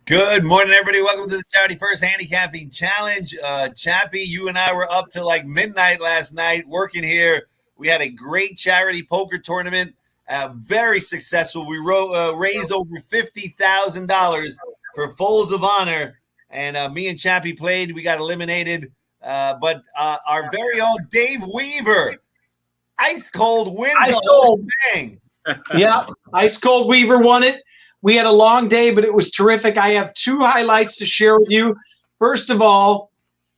Good morning, everybody. Welcome to the Charity First Handicapping Challenge. Chappie, you and I were up to like midnight last night working here. We had a great charity poker tournament, very successful. We raised over $50,000 for Foals of Honor, and me and Chappie played. We got eliminated, but our very own Dave Weaver, ice cold wins. Ice cold. Yeah, ice cold Weaver won it. We had a long day, but it was terrific. I have two highlights to share with you. First of all,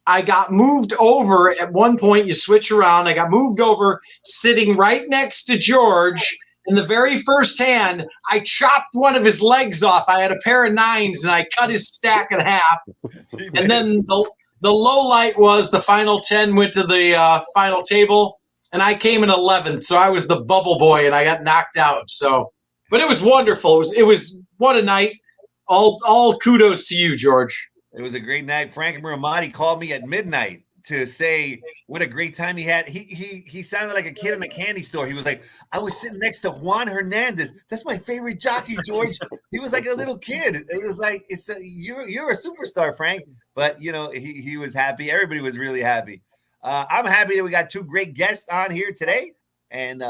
I got moved over at one point. You switch around. I got moved over sitting right next to George. In the very first hand, I chopped one of his legs off. I had a pair of nines, and I cut his stack in half. And then the low light was the final 10 went to the final table, and I came in 11th. So I was the bubble boy, and I got knocked out. But it was wonderful. It was what a night. All kudos to you, George. It was a great night. Frank Muramati called me at midnight to say what a great time he had. He sounded like a kid in a candy store. He was like, I was sitting next to Juan Hernandez. That's my favorite jockey, George. He was like a little kid. It was like, you're a superstar, Frank. But, you know, he was happy. Everybody was really happy. I'm happy that we got two great guests on here today. And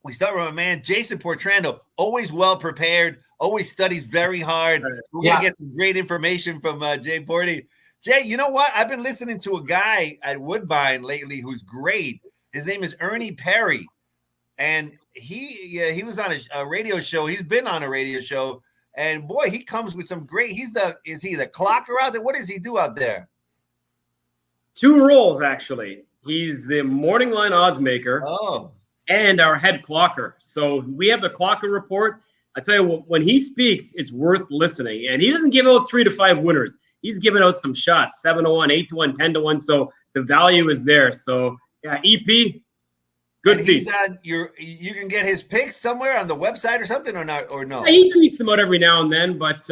we start with my man, Jason Portrando, always well prepared, always studies very hard. We're going to get some great information from Jay Porty. Jay, you know what? I've been listening to a guy at Woodbine lately who's great. His name is Ernie Perry. And he was on a radio show. He's been on a radio show. And, boy, he comes with some great – is he the clocker out there? What does he do out there? Two roles, actually. He's the morning line odds maker. Oh. And our head clocker. So we have the clocker report. I tell you, when he speaks, it's worth listening. And he doesn't give out 3 to 5 winners. He's giving out some shots, 7 to 1, 8 to 1, 10 to 1. So the value is there. So yeah, EP, good piece. You can get his picks somewhere on the website or something, or not, or no? Yeah, he tweets them out every now and then, but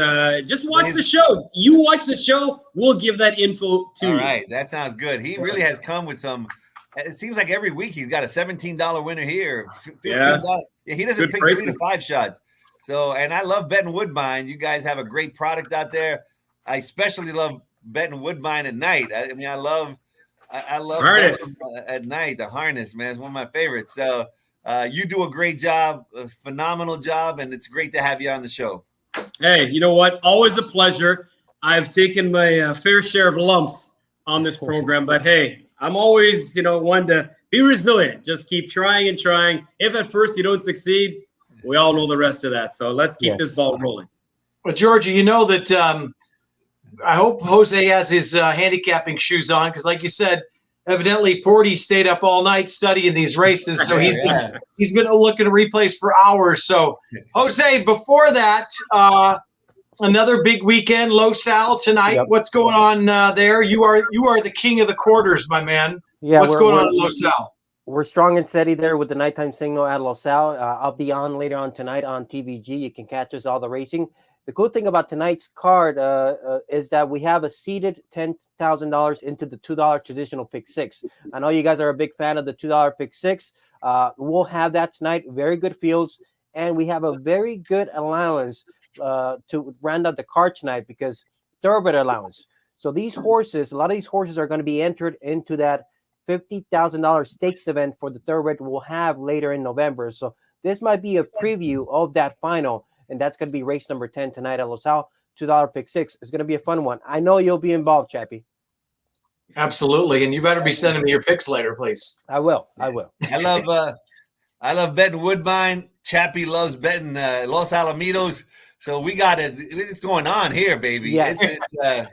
just watch the show. You watch the show, we'll give that info to you. All right, that sounds good. He really has come with some. It seems like every week he's got a $17 winner here. $15. Yeah, he doesn't Good pick prices. 3 to 5 shots. So, and I love betting Woodbine. You guys have a great product out there. I especially love betting Woodbine at night. I mean, I love harness at night. The harness, man, is one of my favorites. So, you do a great job, a phenomenal job, and it's great to have you on the show. Hey, you know what? Always a pleasure. I've taken my fair share of lumps on this program, but hey, I'm always, one to be resilient. Just keep trying and trying. If at first you don't succeed, we all know the rest of that. So let's keep this ball rolling. Well, Georgia, you know that I hope Jose has his handicapping shoes on because, like you said, evidently Porty stayed up all night studying these races. So he's been looking at replays for hours. So, Jose, before that, another big weekend, Los Al tonight. Yep. What's going on there? You are the king of the quarters, my man. Yeah, what's going on at Los Al? We're strong and steady there with the nighttime signal at Los Al. I'll be on later on tonight on TVG. You can catch us all the racing. The cool thing about tonight's card is that we have a seeded $10,000 into the $2 traditional pick six. I know you guys are a big fan of the $2 pick six. We'll have that tonight. Very good fields, and we have a very good allowance to round out the card tonight because thoroughbred allowance. So these horses, a lot of these horses are going to be entered into that $50,000 stakes event for the thoroughbred we'll have later in November. So this might be a preview of that final, and that's going to be race number 10 tonight at Los Al. $2 pick six. It's going to be a fun one. I know you'll be involved, Chappie. Absolutely, and you better be sending me your picks later, please. I will. I love betting Woodbine. Chappie loves betting Los Alamitos. So we got it. It's going on here, baby. Yeah.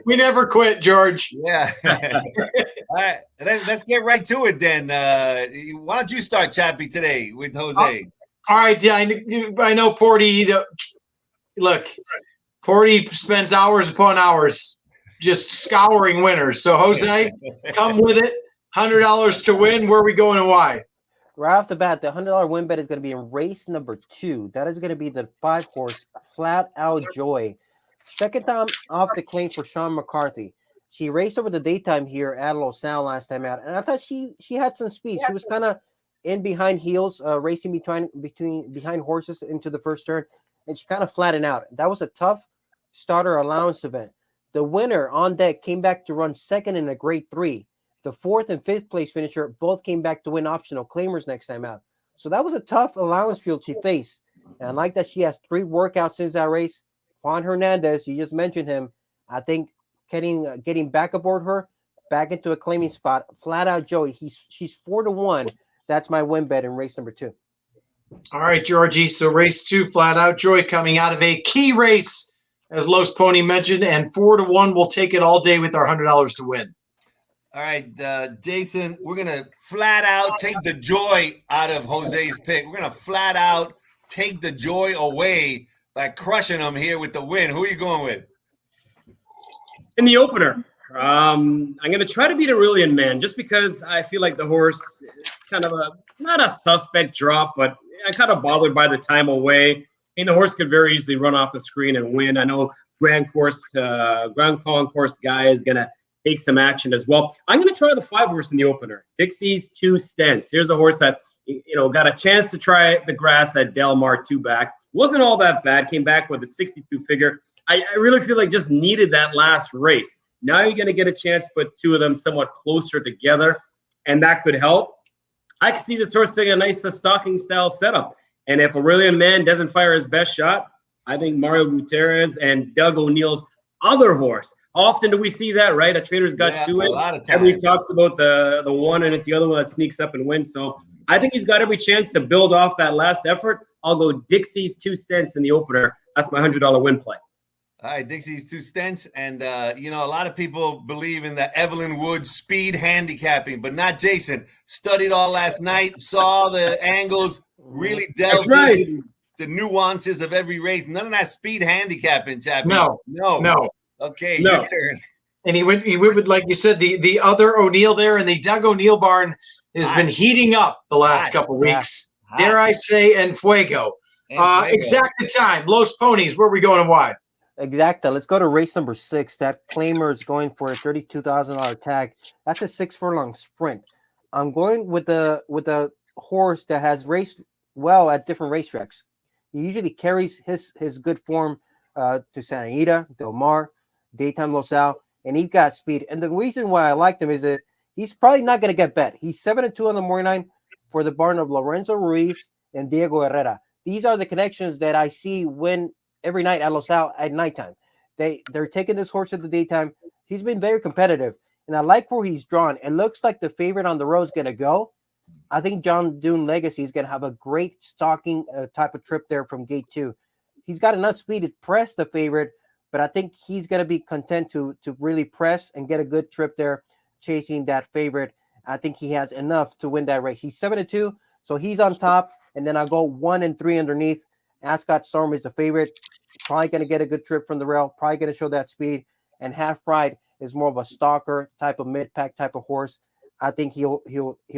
We never quit, George. Yeah. All right. Let's get right to it then. Why don't you start, Chappie, today with Jose? All right. Yeah, I know Porty. Look, Porty spends hours upon hours just scouring winners. So, Jose, come with it. $100 to win. Where are we going and why? Right off the bat, the $100 win bet is going to be in race number 2. That is going to be the 5-horse Flat Out Joy. Second time off the claim for Sean McCarthy. She raced over the daytime here at Los Al last time out, and I thought she had some speed. She was kind of in behind heels, racing behind horses into the first turn, and she kind of flattened out. That was a tough starter allowance event. The winner on deck came back to run second in a grade 3. The 4th and 5th place finisher both came back to win optional claimers next time out. So that was a tough allowance field she faced. And I like that she has 3 workouts since that race. Juan Hernandez, you just mentioned him. I think getting back aboard her, back into a claiming spot. Flat out Joey, she's 4-1. That's my win bet in race number 2. All right, Georgie. So race 2, Flat Out Joy, coming out of a key race, as Los Pony mentioned, and 4-1. We'll take it all day with our $100 to win. All right, Jason, we're going to flat out take the joy out of Jose's pick. We're going to flat out take the joy away by crushing him here with the win. Who are you going with? In the opener, I'm going to try to beat Aurelian Man just because I feel like the horse is kind of not a suspect drop, but I'm kind of bothered by the time away. And the horse could very easily run off the screen and win. I know Grand Concourse guy is going to take some action as well. I'm going to try the 5 horse in the opener. Dixie's 2 Stents. Here's a horse that, got a chance to try the grass at Del Mar 2 back. Wasn't all that bad. Came back with a 62 figure. I really feel like just needed that last race. Now you're going to get a chance to put 2 of them somewhat closer together, and that could help. I can see this horse taking a nice stocking style setup. And if Aurelian Man doesn't fire his best shot, I think Mario Gutierrez and Doug O'Neill's other horse. Often do we see that, right? A trainer's got 2 in. A lot of times. Everybody talks about the one, and it's the other one that sneaks up and wins. So I think he's got every chance to build off that last effort. I'll go Dixie's 2 Stents in the opener. That's my $100 win play. All right, Dixie's 2 Stents. And, a lot of people believe in the Evelyn Woods speed handicapping, but not Jason. Studied all last night, saw the angles, really delved into the nuances of every race. None of that speed handicapping, Chappie. No. Okay, No. your turn. And he went with, like you said, the other O'Neill there, and the Doug O'Neill barn has been heating up the last couple weeks. Dare I say, and Fuego. Exacta time. Los Ponies, where are we going and why? Exacta. Let's go to race number 6. That claimer is going for a $32,000 tag. That's a 6 furlong sprint. I'm going with a horse that has raced well at different racetracks. He usually carries his good form to Santa Anita, Del Mar, Daytime Los Al, and he's got speed. And the reason why I liked him is that he's probably not going to get bet. He's 7-2 on the morning line for the barn of Lorenzo Ruiz and Diego Herrera. These are the connections that I see win every night at Los Al at nighttime. They're taking this horse at the daytime. He's been very competitive, and I like where he's drawn. It looks like the favorite on the road is going to go. I think John Dune Legacy is going to have a great stalking type of trip there from gate 2. He's got enough speed to press the favorite, but I think he's going to be content to really press and get a good trip there chasing that favorite. I think he has enough to win that race. He's 7-2, so he's on top, and then I'll go 1 and 3 underneath. Ascot Storm is the favorite. Probably going to get a good trip from the rail, probably going to show that speed, and Half Pride is more of a stalker type of mid-pack type of horse. I think he'll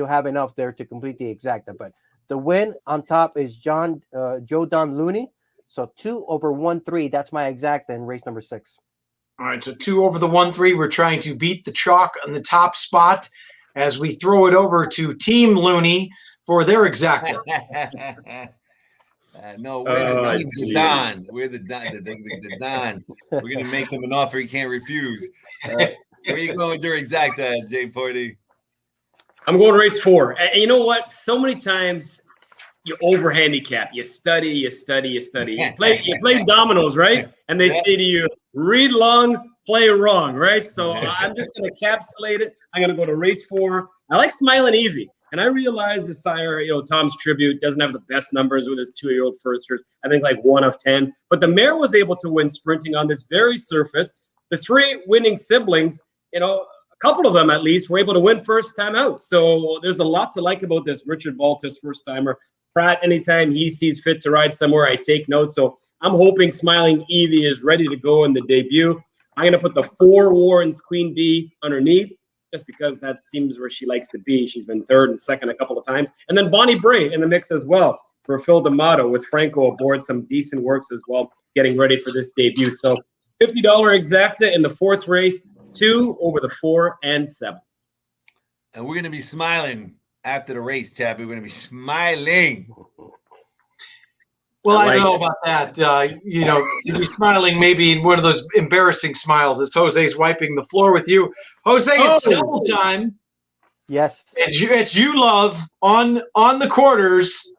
have enough there to complete the exacta. But the win on top is Joe Don Looney. So 2 over 1-3. That's my exacta in race number 6. All right, so 2 over the 1-3. We're trying to beat the chalk on the top spot as we throw it over to Team Looney for their exacta. No, we're the team, the Don. We're the Don. We're going to make him an offer he can't refuse. Where are you going with your exacta, Jay Porty? I'm going race 4. And you know what? So many times you over handicap. You study. You play dominoes, right? And they say to you, read long, play wrong, right? So I'm just going to capsulate it. I'm going to go to race 4. I like Smiling Evie. And I realize the sire, Tom's Tribute doesn't have the best numbers with his 2-year-old firsters. I think like 1 of 10. But the mare was able to win sprinting on this very surface. The 3 winning siblings, a couple of them at least, were able to win first time out. So there's a lot to like about this. Richard Baltus, first timer. Pratt, anytime he sees fit to ride somewhere, I take notes. So I'm hoping Smiling Evie is ready to go in the debut. I'm going to put the 4 Warren's Queen Bee underneath, just because that seems where she likes to be. She's been 3rd and 2nd a couple of times. And then Bonnie Braid in the mix as well for Phil D'Amato with Franco aboard, some decent works as well, getting ready for this debut. So $50 exacta in the 4th race, 2 over the 4 and 7. And we're going to be smiling after the race, Chappie. We're going to be smiling. Well, I like don't know it. about that. You'd be smiling maybe in one of those embarrassing smiles as Jose's wiping the floor with you. Jose, it's Oh. double time. Yes. It's you love on the quarters,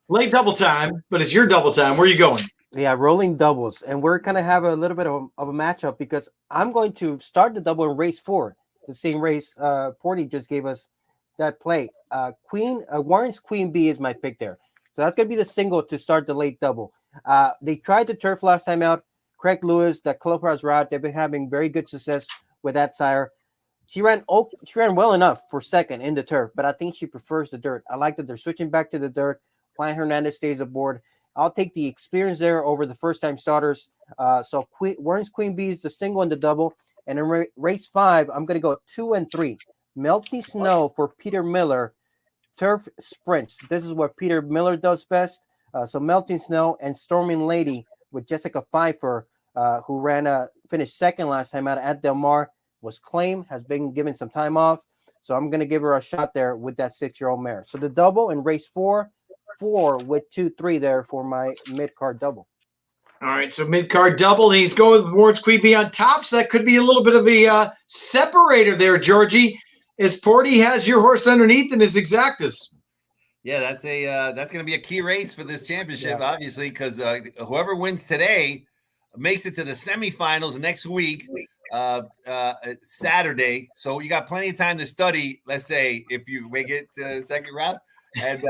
late double time, but it's your double time. Where are you going? Yeah, rolling doubles. And we're going to have a little bit of a matchup because I'm going to start the double in race 4, the same race Porty just gave us that play. Warren's Queen Bee is my pick there. So that's going to be the single to start the late double. They tried the turf last time out. Craig Lewis, that clubhouse route, they've been having very good success with that sire. She ran well enough for second in the turf, but I think she prefers the dirt. I like that they're switching back to the dirt. Juan Hernandez stays aboard. I'll take the experience there over the first-time starters. So Warren's Queen Bee is the single and the double. And in race 5, I'm going to go 2 and 3. Melty Snow for Peter Miller. Turf sprints. This is what Peter Miller does best. So Melting Snow and Storming Lady with Jessica Pfeiffer, who finished second last time out at Del Mar, was claimed, has been given some time off. So I'm going to give her a shot there with that 6-year-old mare. So the double in race 4 with 2-3 there for my mid-card double. All right, so mid-card double. And he's going with Warren's Queen Bee on top, so that could be a little bit of a separator there, Georgie, as Porty has your horse underneath in his Exactus. Yeah, that's going to be a key race for this championship, obviously, because whoever wins today makes it to the semifinals next week, Saturday. So you got plenty of time to study. Let's say if you make it to the second round, and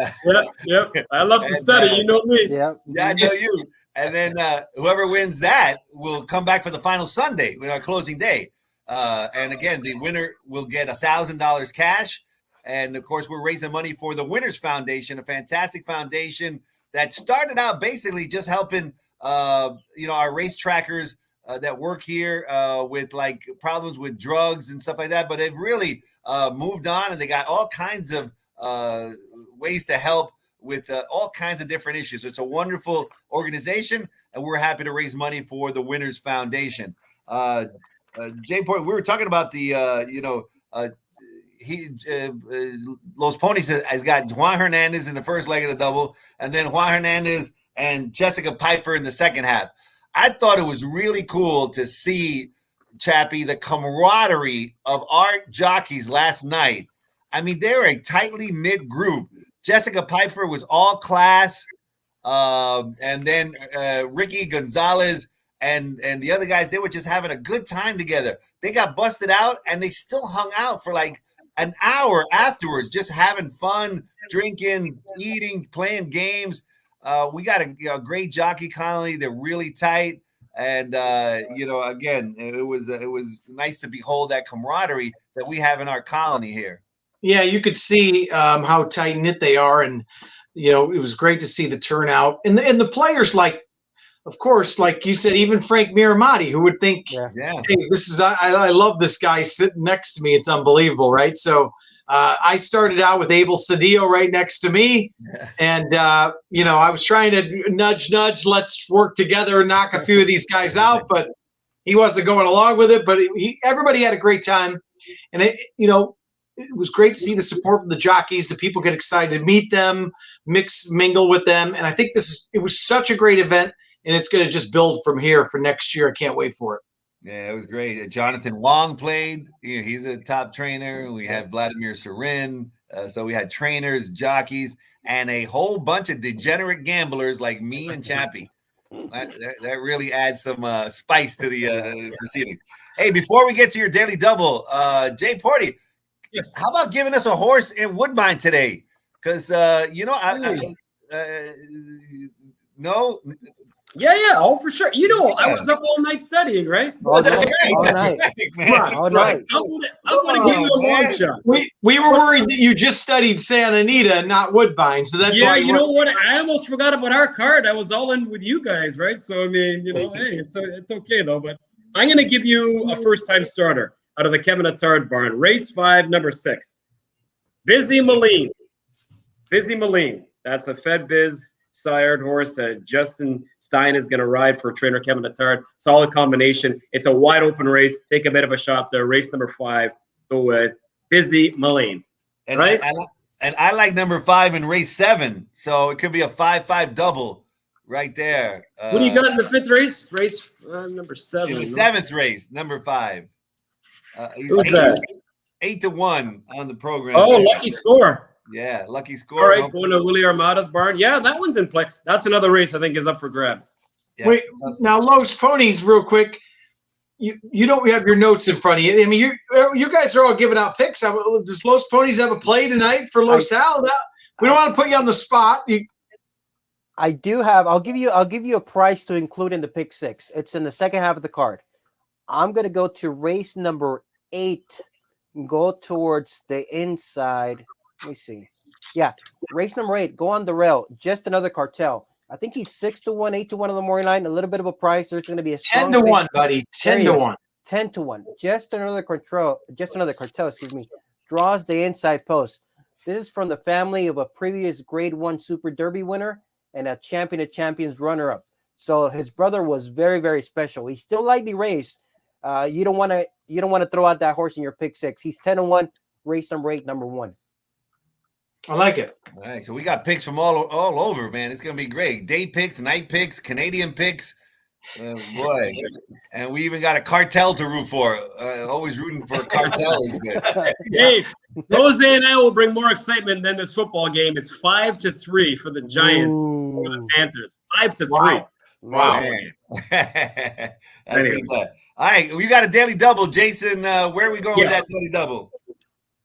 Yep. I love to study. You know me. Yeah, I know you. And then whoever wins that will come back for the final Sunday, our closing day. And again, the winner will get $1,000 cash. And of course, we're raising money for the Winners Foundation, a fantastic foundation that started out basically just helping, our race trackers that work here with like problems with drugs and stuff like that. But they've really moved on, and they got all kinds of ways to help with all kinds of different issues. So it's a wonderful organization, and we're happy to raise money for the Winners Foundation. Jay Port, we were talking about the, Los Ponies has got Juan Hernandez in the first leg of the double, and then Juan Hernandez and Jessica Pfeiffer in the second half. I thought it was really cool to see, Chappie, the camaraderie of our jockeys last night. I mean, they were a tightly knit group. Jessica Pfeiffer was all class, and then Ricky Gonzalez and the other guys, they were just having a good time together. They got busted out, and they still hung out for like an hour afterwards, just having fun, drinking, eating, playing games. We got a great jockey colony. They're really tight, and again, it was nice to behold that camaraderie that we have in our colony here. Yeah, you could see how tight knit they are, and it was great to see the turnout and the players. Like, of course, like you said, even Frank Miramati, who would think, hey, this is I love this guy sitting next to me. It's unbelievable, right? So I started out with Abel Cedillo right next to me, and I was trying to nudge, let's work together and knock a few of these guys out, but he wasn't going along with it. But everybody had a great time, and it was great to see the support from the jockeys. The people get excited to meet them, mingle with them, and I think it was such a great event, and it's going to just build from here for next year. I can't wait for it. Yeah, it was great. Jonathan Wong played. He's a top trainer. We had Vladimir Serin. So we had trainers, jockeys, and a whole bunch of degenerate gamblers like me and Chappie. That really adds some spice to the proceeding. Hey, before we get to your daily double, Jay Porty, yes, how about giving us a horse in Woodbine today? Because no. Yeah. Oh, for sure. I was up all night studying, right? All night. I'm going to give you a long shot. We were worried that you just studied Santa Anita, not Woodbine. So that's why. You know what? I almost forgot about our card. I was all in with you guys, right? So, I mean, hey, it's okay, though. But I'm going to give you a first-time starter out of the Kevin Attard barn. Race 5, number 6. Busy Moline. That's a Fed Biz sired horse that Justin Stein is going to ride for trainer Kevin Attard. Solid combination. It's a wide open race. Take a bit of a shot there. Race number 5. Go with Busy Moline. And right? I like number 5 in race 7. So it could be a 5-5 double right there. What do you got in the 5th race? Race number 7. In the 7th race, number 5. Who's that? 8-1 on the program. Oh, lucky score. Yeah, lucky score. All right, going to Willie Armada's barn. Yeah, that one's in play. That's another race I think is up for grabs. Yeah. Wait, now Los Ponies, real quick. You don't have your notes in front of you. I mean, you guys are all giving out picks. Does Los Ponies have a play tonight for Los Al? We don't want to put you on the spot. I do have. I'll give you a price to include in the pick 6. It's in the second half of the card. I'm going to go to race number 8. Go towards the inside. Let me see. Yeah, race number 8. Go on the rail. Just another cartel. I think he's 6-1, 8-1 on the morning line. A little bit of a price. There's going to be a 10-1, buddy. 10-1. 10-1. Just another cartel. Excuse me. Draws the inside post. This is from the family of a previous Grade 1 Super Derby winner and a Champion of Champions runner-up. So his brother was very, very special. He's still lightly raced. You don't want to throw out that horse in your pick 6. He's 10-1. Race number 8, number 1. I like it. All right, so we got picks from all over, man. It's gonna be great. Day picks, night picks, Canadian picks. Boy, and we even got a cartel to root for. Always rooting for a cartel. Hey, Jose and I will bring more excitement than this football game. It's 5-3 for the Giants or the Panthers. 5-3. Wow. Anyway. All right, we got a daily double, Jason. Where are we going with that daily double?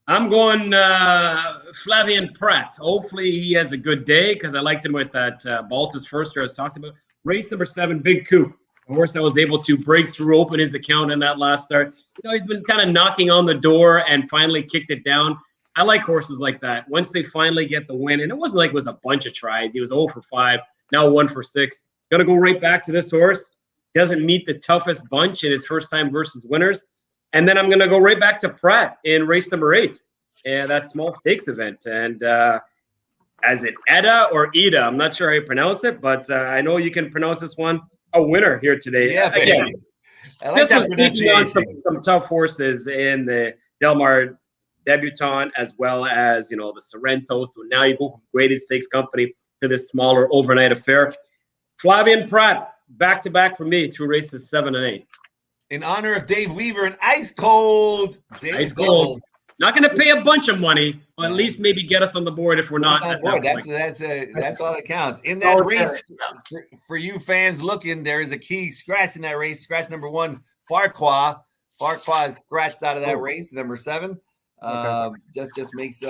I'm going Flavien Prat. Hopefully he has a good day because I liked him with that Baltus first, as talked about. Race number 7, Big Coup. A horse that was able to break through, open his account in that last start. You know, he's been kind of knocking on the door and finally kicked it down. I like horses like that. Once they finally get the win, and it wasn't like it was a bunch of tries. He was 0 for 5, now 1 for 6. Going to go right back to this horse. Doesn't meet the toughest bunch in his first time versus winners. And then I'm going to go right back to Pratt in race number 8, and that small stakes event. And is it Eda or Ida? I'm not sure how you pronounce it, but I know you can pronounce this one. A winner here today. Yeah, again, I like this was taking on some tough horses in the Del Mar Debutant as well as, the Sorrento. So now you go from graded stakes company to this smaller overnight affair. Flavien Prat, back-to-back for me through races 7 and 8. In honor of Dave Weaver and Ice Cold. Ice Cold. Not going to pay a bunch of money, but at least maybe get us on the board if we're not. On board. That's all that counts. In that race, for you fans looking, there is a key scratch in that race. Scratch number 1, Farquhar. Farquhar is scratched out of that race, number 7. Just makes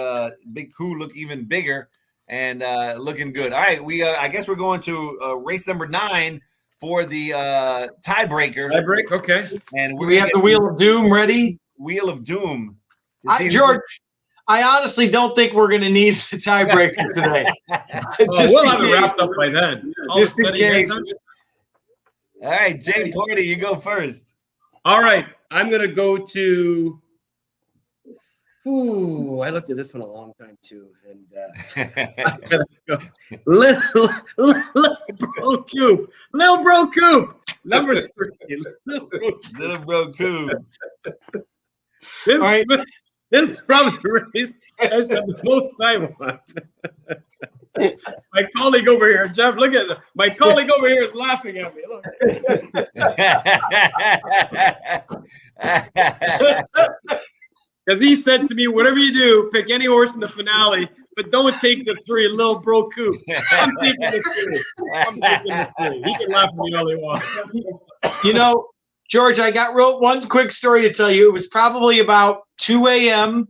Big Coup look even bigger and looking good. All right, I guess we're going to race number 9 for the tiebreaker. Tiebreak, okay. And we have the Wheel of Doom ready. Wheel of Doom. George, I honestly don't think we're going to need the tiebreaker today. We'll have it wrapped up by then. Just in case. All right, Jay Porty, you go first. All right, I'm going to go to. I looked at this one a long time too, and I'm gonna go Little Bro Coop, number 3, Little Bro Coop. This is probably the race I spent the most time on. My colleague over here, Jeff, look at it. My colleague over here is laughing at me. Look. Because he said to me, whatever you do, pick any horse in the finale, but don't take the 3, Lil Bro Coop. I'm taking the 3. He can laugh at me all he wants. George, I got one quick story to tell you. It was probably about 2 a.m.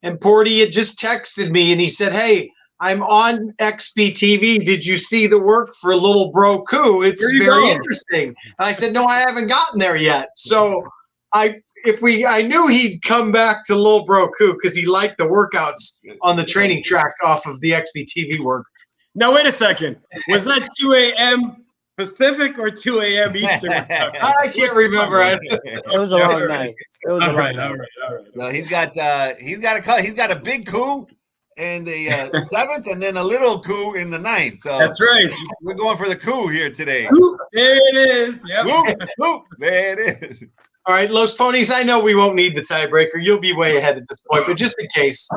and Porty had just texted me and he said, "Hey, I'm on XBTV. Did you see the work for Little Bro Coup? It's very interesting." And I said, "No, I haven't gotten there yet." So I knew he'd come back to Little Bro Coup because he liked the workouts on the training track off of the XBTV work. Now wait a second. Was that 2 a.m. Pacific or 2 a.m. Eastern? I can't remember. It was a long night. All right. No, he's got a big coup in the 7th and then a little coup in the 9th. So that's right. We're going for the coup here today. There it is. Yep. There it is. All right, Los Ponies, I know we won't need the tiebreaker. You'll be way ahead at this point, but just in case.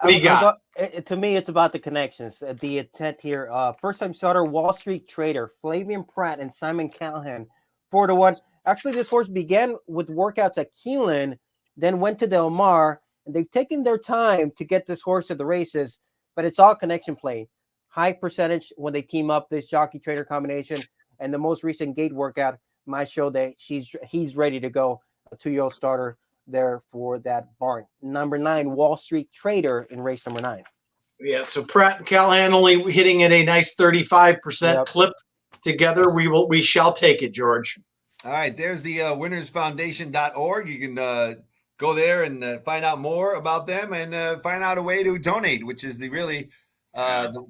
What do you got? To me, it's about the connections, the intent here. First-time starter, Wall Street Trader, Flavian Pratt and Simon Callahan, 4-1. Actually, this horse began with workouts at Keeneland, then went to Del Mar, and they've taken their time to get this horse to the races, but it's all connection play. High percentage when they team up this jockey trader combination, and the most recent gate workout might show that he's ready to go. A 2-year-old starter there for that barn. Number 9, Wall Street Trader in race number 9. Yeah, so Pratt and Callahan only hitting at a nice 35% clip together. We shall take it, George. All right, there's the winnersfoundation.org. You can go there and find out more about them and find out a way to donate, which is they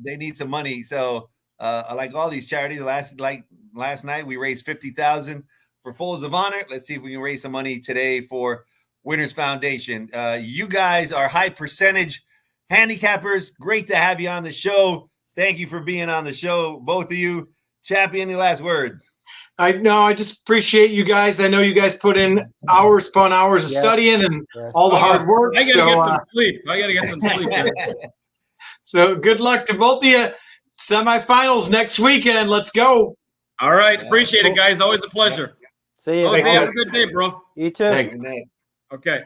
need some money. So like all these charities, last night we raised $50,000 for Folds of Honor. Let's see if we can raise some money today for Winners Foundation. You guys are high percentage handicappers. Great to have you on the show. Thank you for being on the show, both of you. Chappie, any last words? I just appreciate you guys. I know you guys put in hours upon hours of studying and all the hard work. I gotta get some sleep. I gotta get some sleep. So good luck to both of you. Semifinals next weekend. Let's go. All right. Appreciate it, guys. Always a pleasure. See you. Jose, have a good day, bro. You too. Thanks. Okay.